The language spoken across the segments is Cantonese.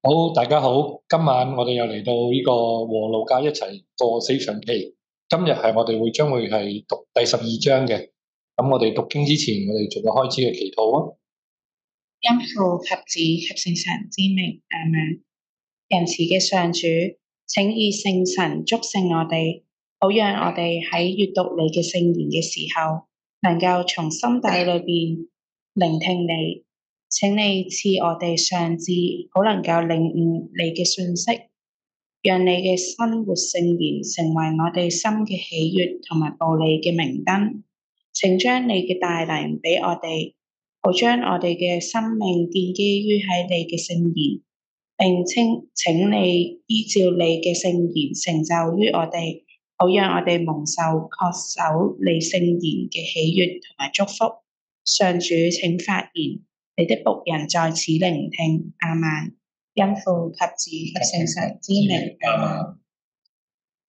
好，大家好，今晚我哋又嚟到呢個和路加一齊過四旬期。今日係我哋將會係讀第12章嘅。咁我哋讀經之前，我哋做個開始嘅祈禱啊。因父及子及聖神之名，阿們。仁慈嘅上主，請以聖神祝聖我哋，好讓我哋喺閱讀你嘅聖言嘅時候，能夠從心底裏邊聆聽你。請你賜我哋上智，好能夠領悟你嘅信息，讓你嘅生活聖言成為我哋心嘅喜悅同埋步履嘅明燈。請將你嘅大能俾我哋，好將我哋嘅生命建基於喺你嘅聖言，並請你依照你嘅聖言成就於我哋，好讓我哋蒙受確守你聖言嘅喜悅同埋祝福。上主，請發言，你的僕人在此聆聽。阿們。因父及子及聖神之名。阿們。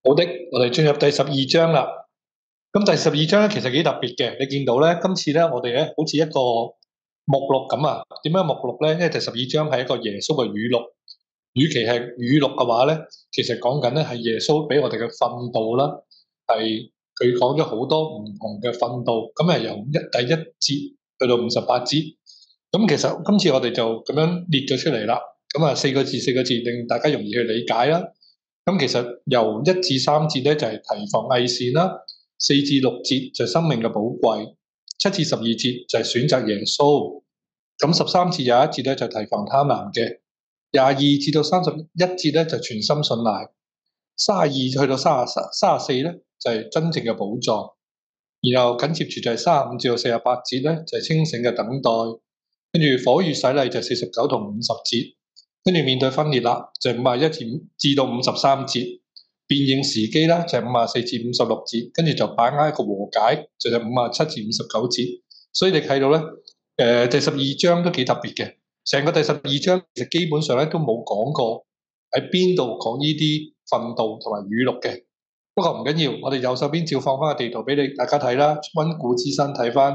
好的，我哋進入第12章啦。咁第12章咧，其實幾特別嘅。你見到咧，今次咧，我哋咧好似一個目錄咁啊。點樣目錄咧？因為第12章係一個耶穌嘅語錄。與其係語錄嘅話咧，其實講緊咧係耶穌俾我哋嘅訓導啦。係佢講咗好多唔同嘅訓導，咁係由第一節去到58節。咁其實今次我哋就咁樣列咗出嚟啦。咁啊，四個字，令大家容易去理解啦。咁其實由1至3節咧就係提防偽善啦，4至6節就係生命嘅寶貴，7至12節就係選擇耶穌。咁13至21節咧就提防貪婪嘅，22至到31節咧就全心信賴，32去到34咧就係真正嘅寶藏。然後緊接住就係35至到48節咧就係清醒嘅等待，跟住火與洗禮就係49同50節。跟住面對分裂啦，就係51至到53節，辨認時機啦，就係54至56節，跟住就把握一個和解，就係57至59節。所以你睇到咧，第12章都幾特別嘅，成個第12章其實基本上咧都冇講過喺邊度講呢啲訓導同埋語錄嘅。不過唔緊要，我哋右手邊照放翻個地圖俾你大家睇啦，溫故知新睇翻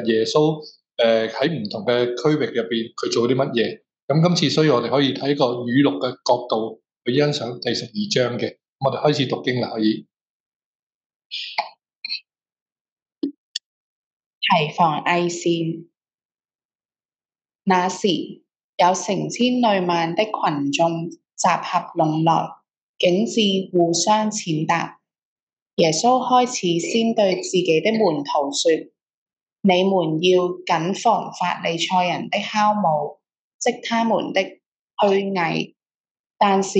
耶穌喺唔同嘅區域入邊佢做啲乜嘢。咁今次所以我哋可以睇個語錄嘅角度去欣賞第12章嘅。我哋開始讀經啦，可以提防偽善。那時有成千累萬的群眾集合攏來，竟至互相踐踏。耶穌開始先對自己的門徒說：你們要謹防法利賽人的酵母，即他們的虛偽。但是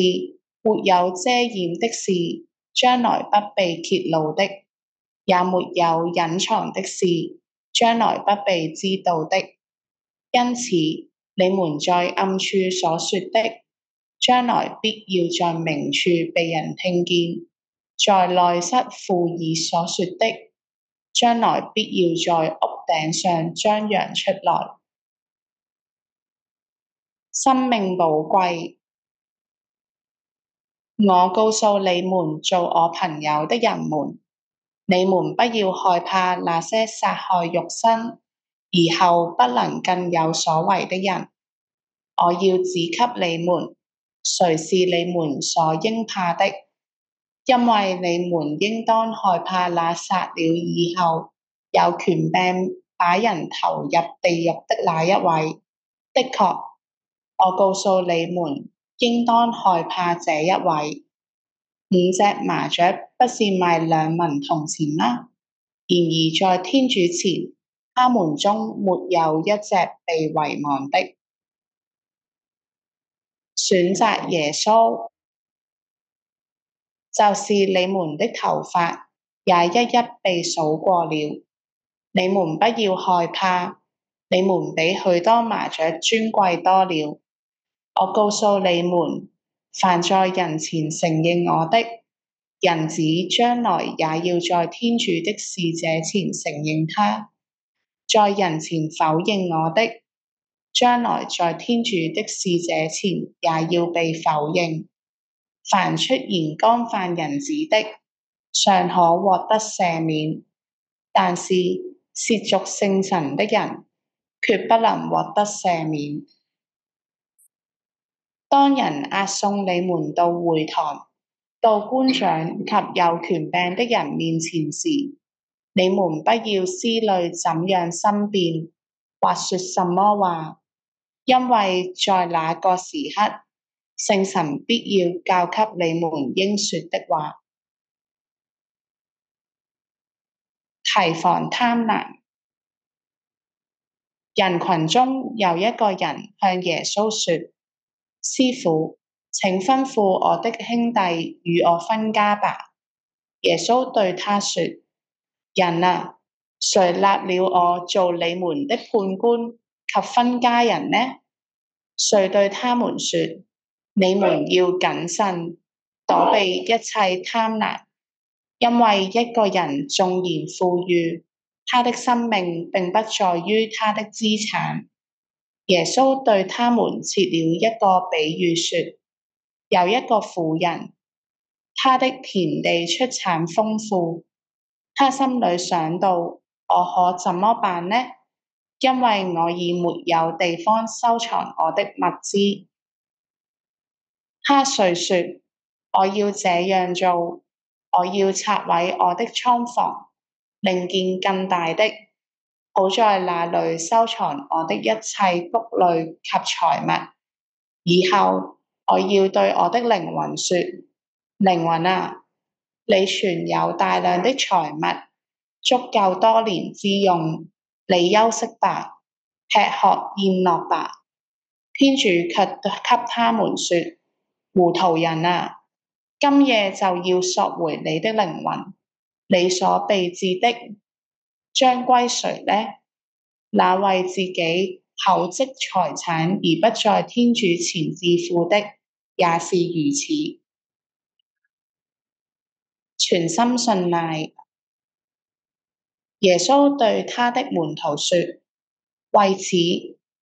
沒有遮掩的事，將來不被揭露的；也沒有隱藏的事，將來不被知道的。因此，你們在暗處所說的，將來必要在明處被人聽見；在內室附耳所說的，將來必要在屋頂上張揚出來。生命寶貴，我告訴你們做我朋友的人們，你們不要害怕那些殺害肉身，而後不能更有所為的人。我要指給你們，誰是你們所應怕的，因為你們應當害怕那殺了以後有權柄把人投入地獄的那一位。的確，我告訴你們，應當害怕這一位。5隻麻雀不是賣2文銅錢嗎？然而在天主前，他們中沒有一隻被遺忘的。選擇耶穌，就是你們的頭髮也一一被數過了。你們不要害怕，你們比許多麻雀尊貴多了。我告訴你們，凡在人前承認我的，人子將來也要在天主的使者前承認他；在人前否認我的，將來在天主的使者前也要被否認。凡出言干犯人子的，尚可獲得赦免；但是褻瀆聖神的人，決不能獲得赦免。當人押送你們到會堂、到官長及有權柄的人面前時，你們不要思慮怎樣申辯，或說什麼話，因為在那個時刻，聖神必要教給你們應說的話。提防貪婪。人群中有一個人向耶穌說：師傅，請吩咐我的兄弟與我分家吧。耶穌對他說：人啊，誰立了我做你們的判官及分家人呢？遂對他們說：你們要謹慎，躲避一切貪婪，因為一個人縱然富裕，他的生命並不在於他的資產。耶穌對他們設了一個比喻說：有一個婦人，他的田地出產豐富，他心裏想到：我可怎麼辦呢？因為我已沒有地方收藏我的物資。他遂說：我要這樣做，我要拆毀我的倉房，另建更大的，好在那裏收藏我的一切穀類及財物。以後我要對我的靈魂說：靈魂啊，你存有大量的財物，足夠多年之用，你休息吧，吃喝宴樂吧。天主卻給他們說：糊塗人啊，今夜就要索回你的靈魂，你所備置的將歸誰呢？那為自己厚積財產而不在天主前致富的，也是如此。全心信賴。耶穌對他的門徒說：為此，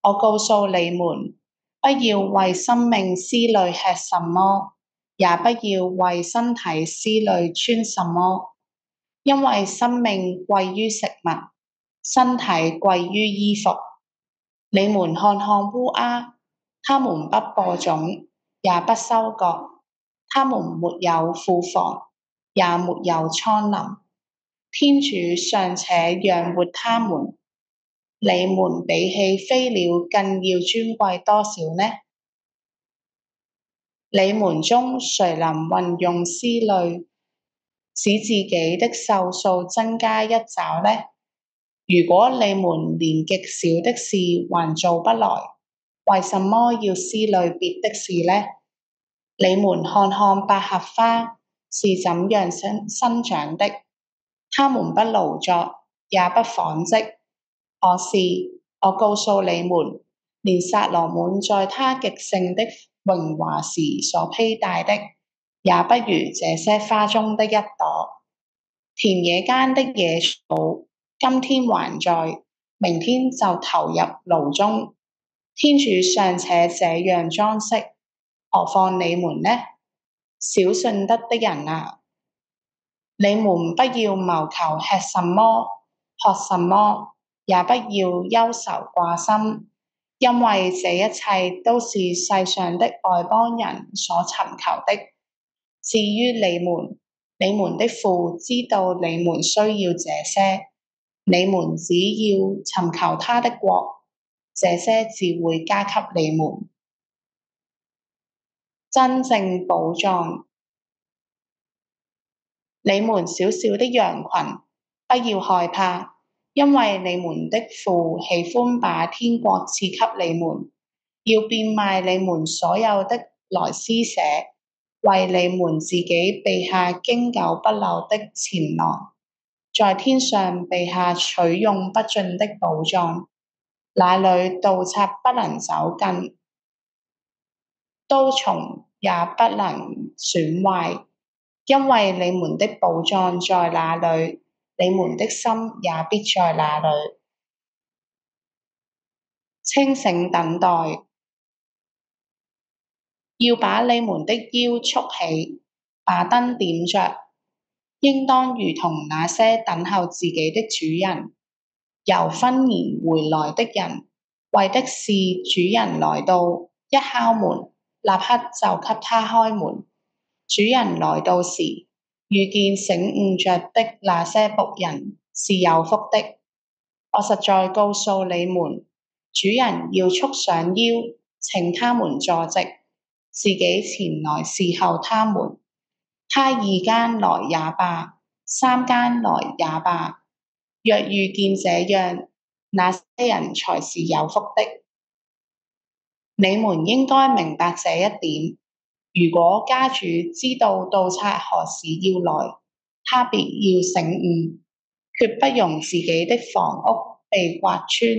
我告訴你們，不要為生命思慮吃什麼，也不要為身體思慮穿什麼，因為生命貴於食物，身體貴於衣服。你們看看烏鴉，它們不播種，也不收割，它們沒有庫房，也沒有倉廩，天主尚且養活它們，你們比起飛鳥更要尊貴多少呢？你們中誰能運用思慮，使自己的壽數增加一肘呢？如果你們連極小的事還做不來，為什麼要思慮別的事呢？你們看看百合花是怎樣生長的，它們不勞作，也不紡織。可是我告訴你們，連撒羅滿在他極盛的榮華時所披戴的，也不如這些花中的一朵。田野間的野草，今天還在，明天就投入爐中。天主尚且這樣裝飾，何況你們呢？小信德的人啊，你們不要謀求吃什麼、喝什麼，也不要憂愁掛心，因為這一切都是世上的外邦人所尋求的。至於你們，你們的父知道你們需要這些。你們只要尋求他的國，這些自會加給你們。真正寶藏。你們小小的羊群，不要害怕，因為你們的父喜歡把天國賜給你們。要變賣你們所有的來施捨，為你們自己備下經久不朽的錢囊。在天上備下取用不盡的寶藏，那裏盜賊不能走近，刀蟲也不能損壞，因為你們的寶藏在那裏，你們的心也必在那裏。清醒等待。要把你們的腰束起，把燈點着。應當如同那些等候自己的主人，由婚宴回來的人，為的是主人來到，一敲門，立刻就給他開門。主人來到時，遇見醒悟着的那些僕人是有福的。我實在告訴你們，主人要束上腰，請他們坐席，自己前來侍候他們。他二更來也罷，三更來也罷，若遇見這樣，那些人才是有福的。你們應該明白這一點。如果家主知道盜賊何時要來，他必要醒悟，決不容自己的房屋被挖穿。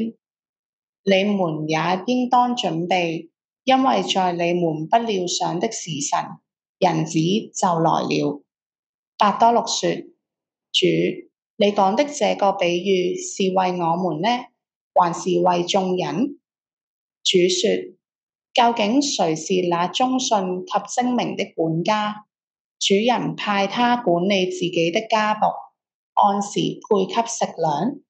你們也應當準備，因為在你們不料想的時辰，人子就來了。伯多祿說：主，你講的這個比喻是為我們呢，還是為眾人？主說：究竟誰是那忠信及精明的管家？主人派他管理自己的家僕，按時配給食糧。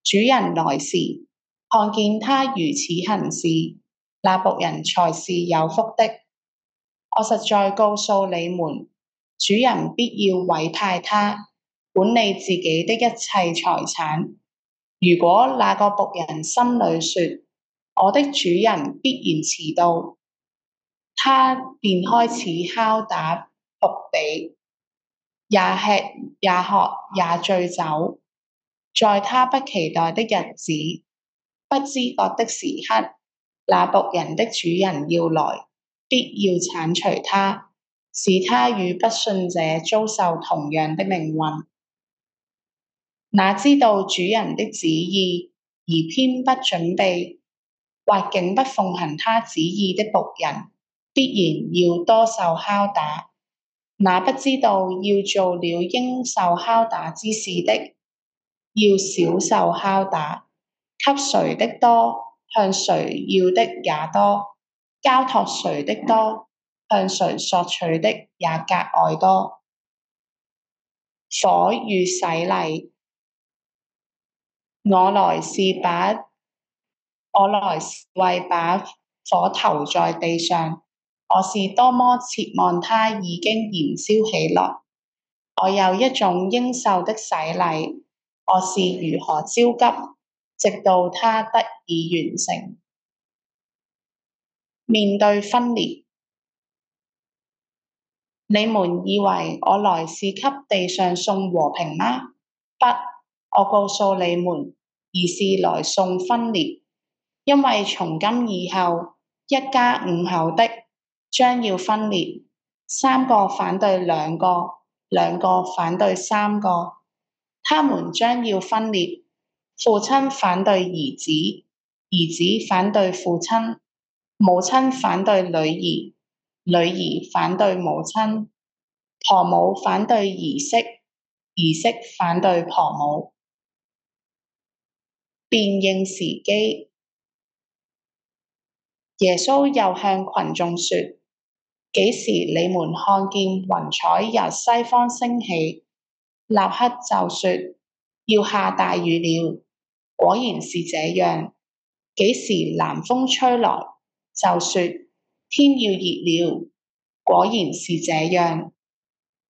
主人來時，看見他如此行事，那僕人才是有福的。我實在告訴你們，主人必要委派他管理自己的一切財產。如果那個僕人心裏說：我的主人必然遲到，他便開始敲打僕地，也吃也喝也醉酒。在他不期待的日子，不知覺的時刻，那僕人的主人要來，必要剷除他，使他與不信者遭受同樣的命運。哪知道主人的旨意，而偏不準備，或竟不奉行他旨意的僕人，必然要多受拷打。那不知道要做了應受拷打之事的，要少受拷打。給誰的多，向誰要的也多；交託誰的多，向誰索取的也格外多。火與洗禮。我來是為把火投在地上，我是多麼切望它已經燃燒起來。我有一種應受的洗禮，我是如何焦急，直到它得以完成。面對分裂，你們以為我來是給地上送和平嗎？不，我告訴你們，而是來送分裂。因為從今以後，一家五口的將要分裂，三個反對兩個，兩個反對三個，他們將要分裂。父親反對兒子，兒子反對父親，母親反對女兒，女兒反對母親，婆母反對兒媳，兒媳反對婆母。辨認時機。耶穌又向群眾說：幾時你們看見雲彩由西方升起，立刻就說要下大雨了。果然是這樣。幾時南風吹來，就說天要熱了。果然是這樣。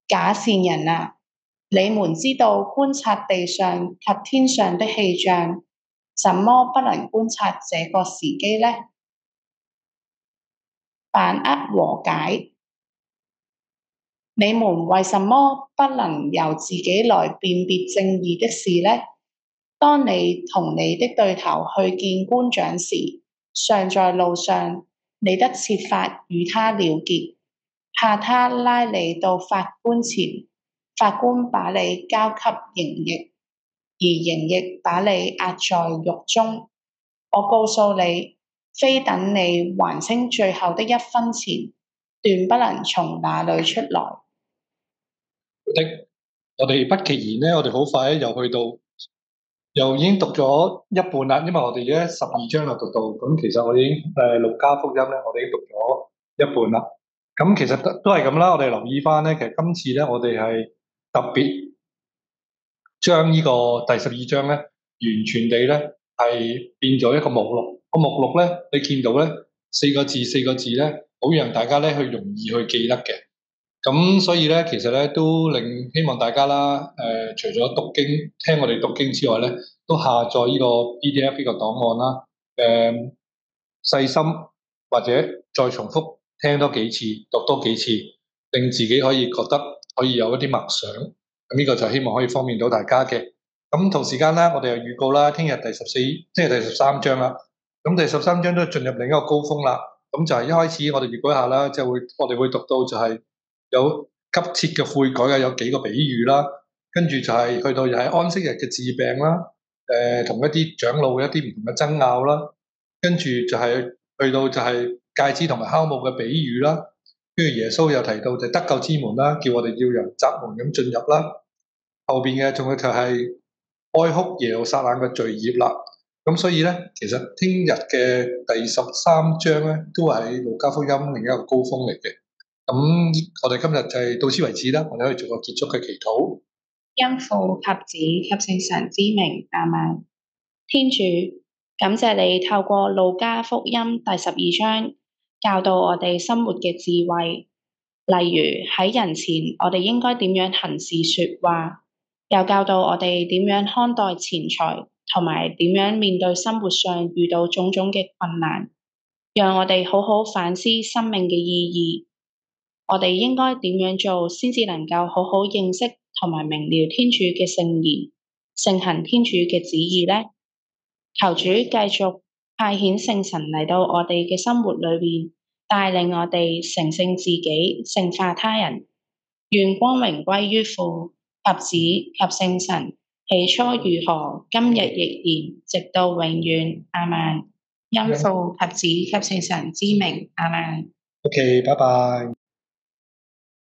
假善人啊，你們知道觀察地上及天上的氣象，怎麼不能觀察這個時機呢？把握和解。你們為什麼不能由自己來辨別正義的事呢？當你同你的對頭去見官長時，尚在路上，你得設法與他了結，怕他拉你到法官前，法官把你交給刑役，而刑役把你押在獄中。我告訴你，非等你還清最後的一分錢，斷不能從那裏出來。我哋不期然咧，我哋好快又去到，又已經讀咗一半啦。因為我哋而家12章就讀到，咁其實我哋已經路加福音咧，我哋已經讀咗一半啦。咁其實都係咁啦。我哋留意翻咧，其實今次咧，我哋係特別將呢個第12章咧，完全地咧係變咗一個目錄。個目錄咧，你見到咧4個字4個字咧，好讓大家咧去容易去記得嘅。咁所以咧，其實咧都希望大家啦，除咗讀經聽我哋讀經之外咧，都下載呢個 PDF 呢個檔案啦，細心或者再重複聽多幾次，讀多幾次，令自己可以覺得可以有一啲默想。咁呢個就希望可以方便到大家嘅。咁同時間咧，我哋又預告啦，聽日第13章啦。咁第13章都進入另一個高峰啦。咁就係一開始我哋預估一下啦，我哋會讀到就係有急切嘅悔改嘅，有幾個比喻啦。跟住就係去到又係安息日嘅治病啦。同一啲長老嘅一啲唔同嘅爭拗啦。跟住就係去到就係戒指同埋酵母嘅比喻啦。跟住耶穌又提到就得救之門啦，叫我哋要由窄門咁進入啦。後邊嘅仲有就係哀哭耶路撒冷嘅罪孽啦。咁所以咧，其實聽日嘅第13章咧，都係路加福音另一個高峰嚟嘅。咁我哋今日就係到此為止啦，我哋可以做個結束嘅祈禱。因父及子及聖神之名，阿們。天主，感謝你透過路加福音第12章教導我哋生活嘅智慧，例如喺人前我哋應該點樣行事說話，又教導我哋點樣看待錢財，同埋點樣面對生活上遇到種種嘅困難，讓我哋好好反思生命嘅意義。我哋應該點樣做先至能夠好好認識同埋明了天主嘅聖言，承行天主嘅旨意呢？求主繼續派遣聖神嚟到我哋嘅生活裏邊，帶領我哋成聖自己，聖化他人。願光榮歸於父及子及聖神，起初如何，今日亦然，直到永遠。阿們。因父及子及聖神之名。阿們。OK，拜拜。